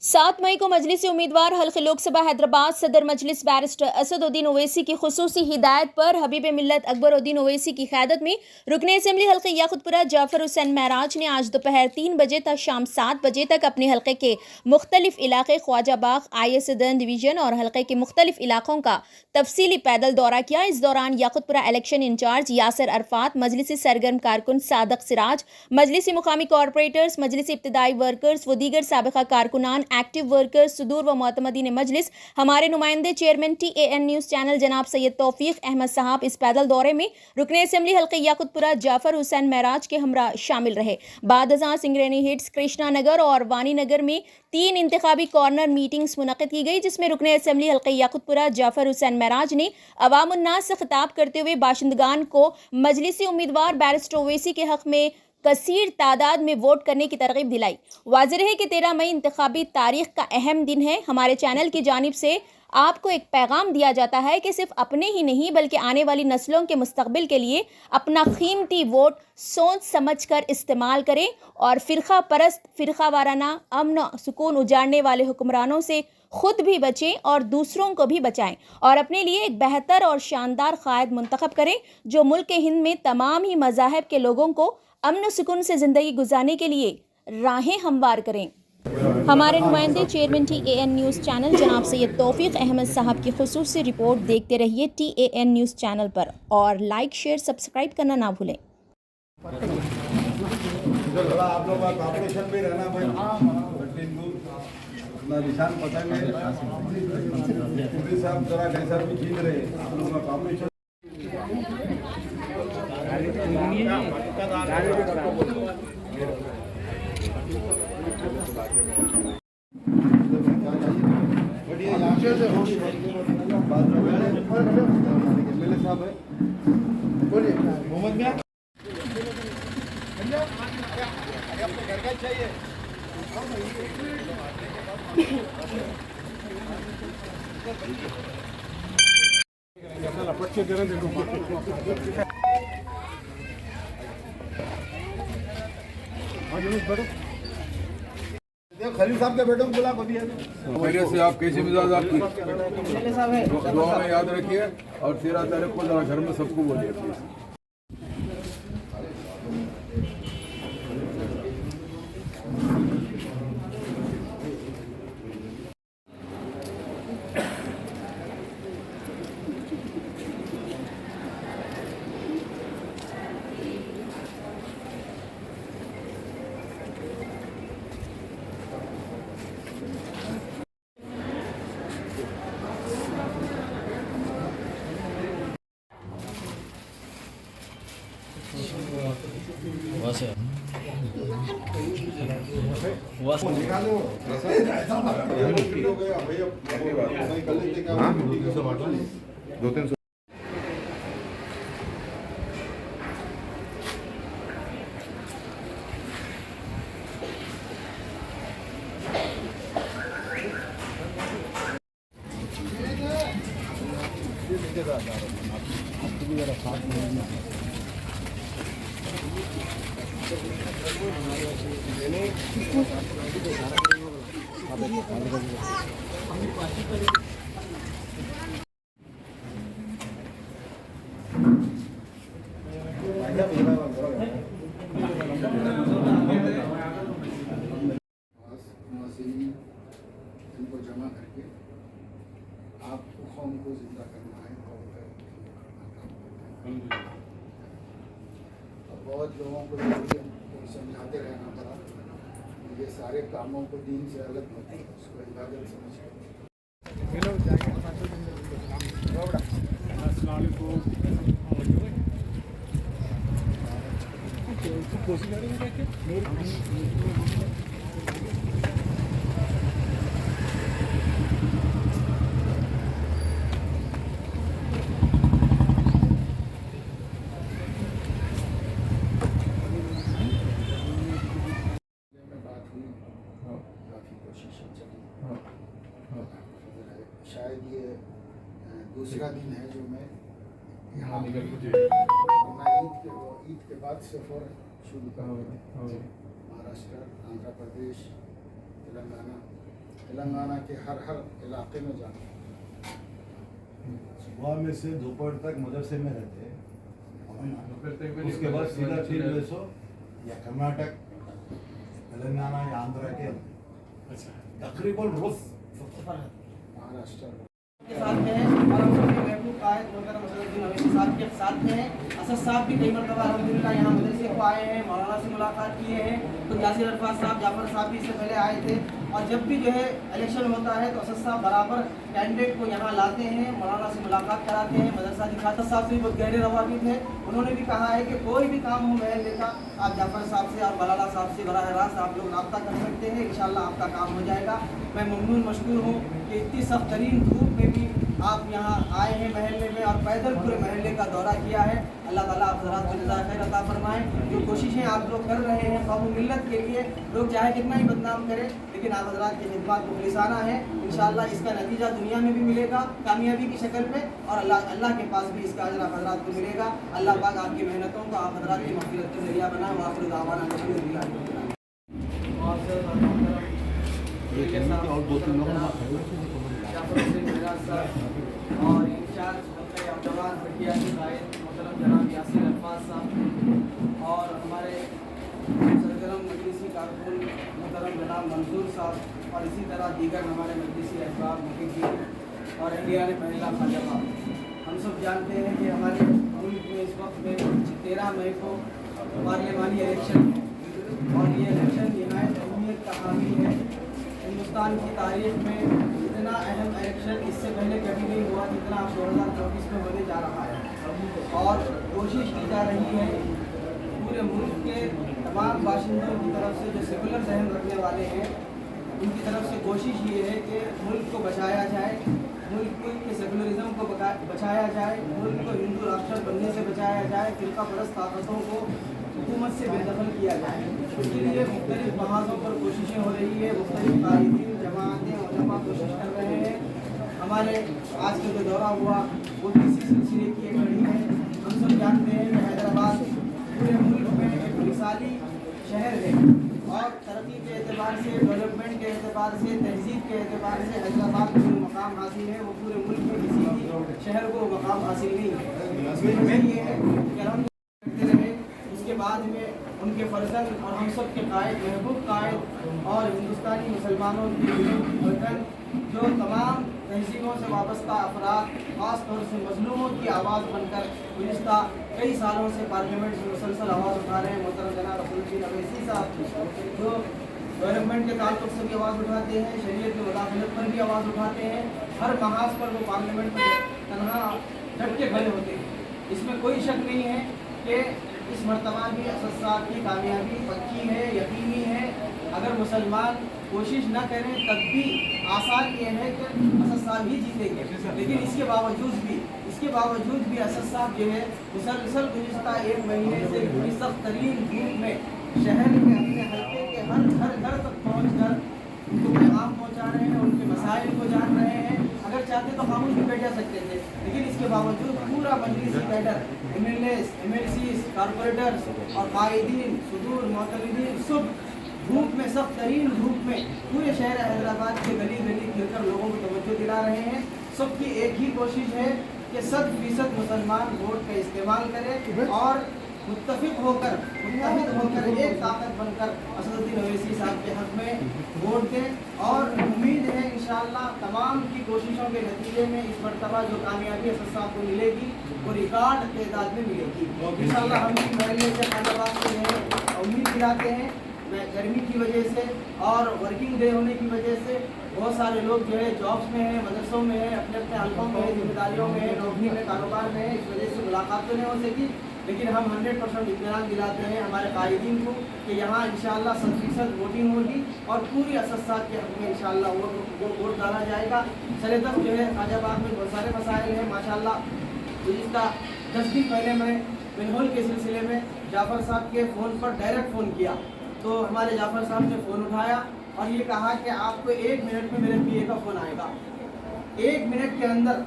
7 मई को मजलिसी उम्मीदवार हल्के लोकसभा हैदराबाद सदर मजलिस बैरिस्टर असदुद्दीन ओवैसी की खुसूसी हिदायत पर हबीब मिल्लत अकबरुद्दीन ओवैसी की क़यादत में रुकन असेंबली हल्के याकुतपुरा जाफर हुसैन महराज ने आज दोपहर 3 बजे तक शाम 7 बजे तक अपने हल्के के मुख्तलिफ इलाके ख्वाजा बाग आई सदर्न डिवीजन और हल्के के मुख्तलिफ इलाकों का तफसीली पैदल दौरा किया। इस दौरान याकुतपुरा इलेक्शन इंचार्ज यासिर अरफात, मजलिसी सरगर्म कारकुन सादक सिराज, मजलिसी मुकामी कॉरपोरेटर्स, मजलिसी इब्तदाई वर्कर्स व दीगर साबिका कारकुनान, एक्टिव वर्कर्स, सुदूर व मोतमदीन मजलिस, हमारे नुमाइंदे चेयरमैन TAN न्यूज़ चैनल जनाब सैयद तौफीक अहमद साहब इस पैदल दौरे में रुकन असेंबली हल्के याकुतपुरा जाफर हुसैन महराज के हमरा शामिल रहे। बाद अज़ां सिंगरेनी हिट्स, कृष्णा नगर और वानी नगर में 3 इंतखाबी कॉर्नर मीटिंग्स मुनक़िद की गई, जिसमें रुकन असेंबली हल्के याकुतपुरा जाफर हुसैन महराज ने अवामुन्नास से खिताब करते हुए बाशिंदगान को मजलिसी उम्मीदवार बैरिस्टर ओवैसी के हक़ में कसीर तादाद में वोट करने की तरगीब दिलाई। वाज़ेह है कि 13 मई इंतखाबी तारीख का अहम दिन है। हमारे चैनल की जानिब से आपको एक पैगाम दिया जाता है कि सिर्फ अपने ही नहीं बल्कि आने वाली नस्लों के मुस्तकबिल के लिए अपना कीमती वोट सोच समझ कर इस्तेमाल करें और फ़िरका परस्त, फ़िरका वाराना, अमन सुकून उजाड़ने वाले हुक्मरानों से खुद भी बचें और दूसरों को भी बचाएं और अपने लिए एक बेहतर और शानदार क़ायद मुंतखब करें जो मुल्क हिंद में तमाम ही मज़ाहब के लोगों को अमन सुकून से ज़िंदगी गुजारने के लिए राहें हमवार करें। हमारे नुमाइंदे चेयरमैन TAN न्यूज़ चैनल जनाब सैयद तौफीक अहमद साहब की खुसूसी रिपोर्ट देखते रहिए TAN न्यूज़ चैनल पर और लाइक, शेयर, सब्सक्राइब करना ना भूलें। आप लोग कॉपरेशन भी रहना भाई, अपना निशान पता साहब जरा कैसा भी जीत रहे आप लोग का कॉपरेशन MLA साहब है, बोलिए मोहम्मद मियां घर का चाहिए। खलील साहब के बेटों को बुला कभी मेरे से आप कैसे मिजाज आपकी दुआ में याद रखिए और 13 तारीख को जरा घर में सबको बोलिए प्लीज। दो तीन इनको जमा करके आप कौम को जिंदा करना है और बहुत लोगों को समझाते रहना पड़ा। ये सारे कामों को दीन से अलग मत करो, उसको इबादत समझ शायद ये दूसरा दिन है जो मैं यहाँ ईद के बाद सफ़र शुरू करूँगा। महाराष्ट्र, आंध्र प्रदेश, तेलंगाना तेलंगाना के हर इलाके में जाना। सुबह में से दोपहर तक मदरसे में रहते हैं, उसके बाद सीधा फिर वैसो या कर्नाटक, तेलंगाना या आंध्रा के तकरीबन रोज सफर है। महाराष्ट्र के साथ में है और हम सबके महबूब कायद मोहतरम असदुद्दीन अवैसी साहब के साथ में है। असद साहब भी कई मरतबा अल्हम्दुलिल्लाह यहाँ मदरसे को आए हैं, मौलाना से मुलाकात किए हैं। तो यासिर अरफात साहब, जाफर साहब भी इससे पहले आए थे। और जब भी जो है इलेक्शन होता है तो असद साहब बराबर कैंडिडेट को यहाँ लाते हैं, मौलाना से मुलाकात कराते हैं, मदरसा दिखाते हैं। साहब से भी बहुत गहरे रवाबित है। उन्होंने भी कहा है कि कोई भी काम हो महल का, आप जाफर साहब से और मौलाना साहब से बराह रास्त आप लोग रब्ता कर सकते हैं, इंशाल्लाह आपका काम हो जाएगा। मैं ममनून मशकूर हूँ कि इतनी सख्त तरीन धूप में भी आप यहाँ आए हैं महल्ले में और पैदल पूरे महल्ले का दौरा किया है। अल्लाह ताला आप हज़रात को जज़ाए खैर अता फरमाएं। जो कोशिशें आप लोग कर रहे हैं कौम मिल्लत के लिए, लोग चाहे कितना ही बदनाम करें, लेकिन आप हज़रात की खिदमत मुखलिसाना है। इंशाअल्लाह इसका नतीजा दुनिया में भी मिलेगा कामयाबी की शक्ल में, और अल्लाह के पास भी इसका अजर आप हज़रात को मिलेगा। अल्लाह पाक आपकी मेहनतों को आप हज़रात की मग़फ़िरत का ज़रिया बनाए। वाखिर दावाना अल्हम्दुलिल्लाह। और दो तीन लोग और इंचार्ज जवान हटिया के कायद मोहतरम जनाब यासिर अरफात साहब और हमारे सरगर्म मजलिसी कारकुन मोहतरम जनाब मंजूर साहब और इसी तरह दीगर हमारे मजलिसी अहबाब मुखिन और इंडिया ने पहला खाजबा। हम सब जानते हैं कि हमारे मुल्क में इस वक्त में 13 मई को पार्लिमानी इलेक्शन है और ये इलेक्शन नहायत अहमियत का हामिल है। हिंदुस्तान की तारीख में इतना अहम इलेक्शन इससे पहले कभी नहीं हुआ जितना 2024 में होने जा रहा है। और कोशिश की जा रही है पूरे मुल्क के तमाम बाशिंदों की तरफ से जो सेकुलर जहन रखने वाले हैं, उनकी तरफ से कोशिश ये है कि मुल्क को बचाया जाए, मुल्क के सेकुलरिज्म को बचाया जाए, मुल्क को हिंदू राष्ट्र बनने से बचाया जाए, फ़िरका परस्त ताकतों को हुकूमत से बेदखल किया जाए। इसके लिए मुख्तलिफ महाजों पर कोशिशें हो रही है, मुख्तलिफ कायदीन, जमातें, उलमा कोशिश कर रहे हैं। हमारे आज का जो दौरा हुआ वो किसी सिलसिले की एक कड़ी है। हम सब जानते हैं कि हैदराबाद पूरे मुल्क में एक मिसाली शहर है और तरक्की के एतबार से, डेवलपमेंट के एतबार से, तहजीब के एतबार से हैदराबाद को जो मकाम हासिल है वो पूरे मुल्क में किसी भी शहर को मकाम हासिल नहीं है। इसमें ये है कि हम करते रहे, उसके बाद में उनके फर्जन और हम सब के कायद, महबूब कायद और हिंदुस्तानी मुसलमानों के वतन जो तमाम तहजीबों से वाबस्ता अफराद ख़ास तौर से मजलूमों की आवाज़ बनकर गुज़िश्ता कई सालों से पार्लियामेंट में मुसलसल आवाज़ उठा रहे हैं। मोहतरम जनाब असदुद्दीन अवैसी साहब जो डेवलपमेंट के ताल्लुक से भी आवाज़ उठाते हैं, शरीयत की मुदाखलत पर भी आवाज़ उठाते हैं, हर महाज पर वो पार्लियामेंट में तनहा डट के खड़े होते हैं। इसमें कोई शक नहीं है कि इस मरतबा भी असद साहब की कामयाबी पक्की है, यकीनी है। अगर मुसलमान कोशिश न करें तब भी आसार ये है कि असद साहब ही जीतेंगे, लेकिन इसके बावजूद भी असद साहब जो है मुसलसल गुज़िश्ता एक महीने से बड़ी सख्त तरीन धूप में शहर में अपने हल्के के हर घर तक पहुँच कर उनको पैगाम पहुँचा रहे हैं, उनके मसाइल को जान रहे हैं। अगर चाहते तो खामोश भी बैठ जा सकते थे, लेकिन इसके बावजूद पूरा मजलिसी कैडर, MLAs, MLCs, कारपोरेटर्स और कायदीन, सुदूर मोतलिदीन सब धूप में, सख्त तरीन धूप में पूरे शहर हैदराबाद के गली गली फिरकर लोगों को तवज्जो दिला रहे हैं। सबकी एक ही कोशिश है कि 100% मुसलमान वोट का इस्तेमाल करें और मुत्तफिक होकर एक ताकत बनकर असदुद्दीन अवैसी साहब के हक़ में वोट दें। और उम्मीद है इंशाअल्लाह तमाम की कोशिशों के नतीजे में इस मरतबा जो कामयाबी असद साहब को मिलेगी वो रिकॉर्ड तादाद में मिलेगी इंशाअल्लाह। हम भी महल्ले से हैदराबाद से उम्मीद दिलाते हैं। गर्मी की वजह से और वर्किंग डे होने की वजह से बहुत सारे लोग जो है जॉब्स में हैं, मदरसों में हैं, अपने अपने हल्कों में हैं, जिम्मेदारियों में हैं, नौकरी में, कारोबार में है, इस वजह से मुलाकात तो नहीं हो सकी। लेकिन हम 100% इत्मीनान दिलाते हैं हमारे कायदीन को कि यहाँ इंशाअल्लाह 100% वोटिंग होगी और पूरी असद साहब के हक़ में इंशाअल्लाह वोट डाला जाएगा। सरेदम जो है खाजाबाद में बहुत सारे मसाइल हैं माशाअल्लाह। गुज़िश्ता 10 दिन पहले मैं बिनहोल के सिलसिले में जाफ़र साहब के फ़ोन पर डायरेक्ट फ़ोन किया तो हमारे जाफ़र साहब ने फ़ोन उठाया और ये कहा कि आपको 1 मिनट में मेरे PA का फ़ोन आएगा। 1 मिनट के अंदर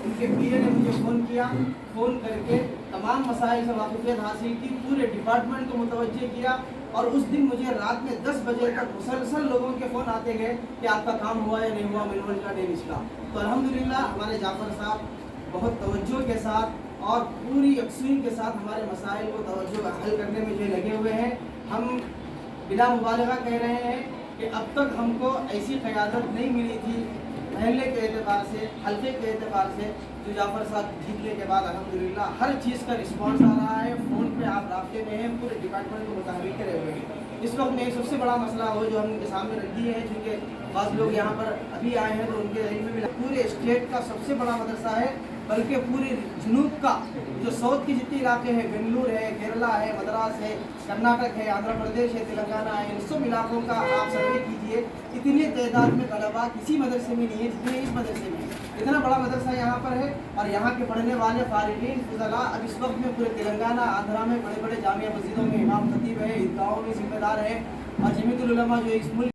उनके PA ने मुझे फ़ोन किया, फ़ोन करके तमाम मसाइल से वाक़िफ़ियत हासिल की, पूरे डिपार्टमेंट को मुतवज्जे किया, اور اس دن مجھے رات میں 10 بجے تک مسلسل لوگوں کے فون آتے گئے کہ آپ کا کام ہوا یا نہیں ہوا مینول کا ڈیمیج کا. تو الحمدللہ ہمارے جعفر صاحب بہت توجہ کے ساتھ اور پوری یکسوئی کے ساتھ ہمارے مسائل کو توجہ حل کرنے میں جو لگے ہوئے ہیں. ہم بلا مبالغہ کہہ رہے ہیں کہ اب تک ہم کو ایسی قیادت نہیں ملی تھی محلے کے اعتبار سے, حلقے کے اعتبار سے, جو جعفر صاحب جیتنے کے بعد الحمدللہ ہر چیز کا رسپانس آ رہا ہے. فون پہ آپ رابطے میں ہیں, پورے ڈپارٹمنٹ کو متحرک کرے ہوئے ہیں. اس وقت میں ایک سب سے بڑا مسئلہ ہو جو ہم ان کے سامنے رکھ دیے ہیں, چونکہ بعض لوگ یہاں پر ابھی آئے ہیں تو ان کے ذہن میں بھی پورے اسٹیٹ کا سب سے بڑا مدرسہ ہے, بلکہ پورے جنوب کا جو ساؤتھ کی جتنے علاقے ہیں, بنگلور ہے, کیرلا ہے, مدراس ہے, کرناٹک ہے, آندھرا پردیش ہے, تلنگانہ ہے, ان سب علاقوں کا آپ سروے کیجئے. اتنی تعداد میں طلباء کسی مدرسے میں نہیں ہے جتنے اس مدرسے میں. اتنا بڑا مدرسہ یہاں پر ہے اور یہاں کے پڑھنے والے فارغین فضلاء اب اس وقت میں پورے تلنگانہ, آندھرا میں بڑے بڑے جامعہ مسجدوں میں امام خطیب ہے, عیدگاہوں میں ذمہ دار ہے, اور جمیعت العلماء جو اس ملک